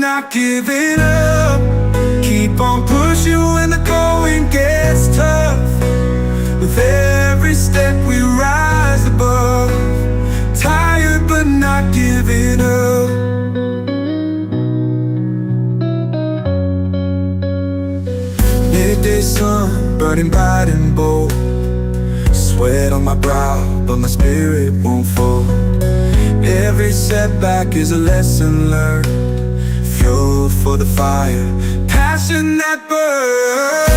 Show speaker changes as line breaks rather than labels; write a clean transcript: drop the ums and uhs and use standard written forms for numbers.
not giving up. Keep on pushing when the going gets tough. With every step we rise above. Tired but not giving up. Midday sun, burning bright and bold. Sweat on my brow, but my spirit won't fold. Every setback is a lesson learned. Fuel for the fire, passion that burns.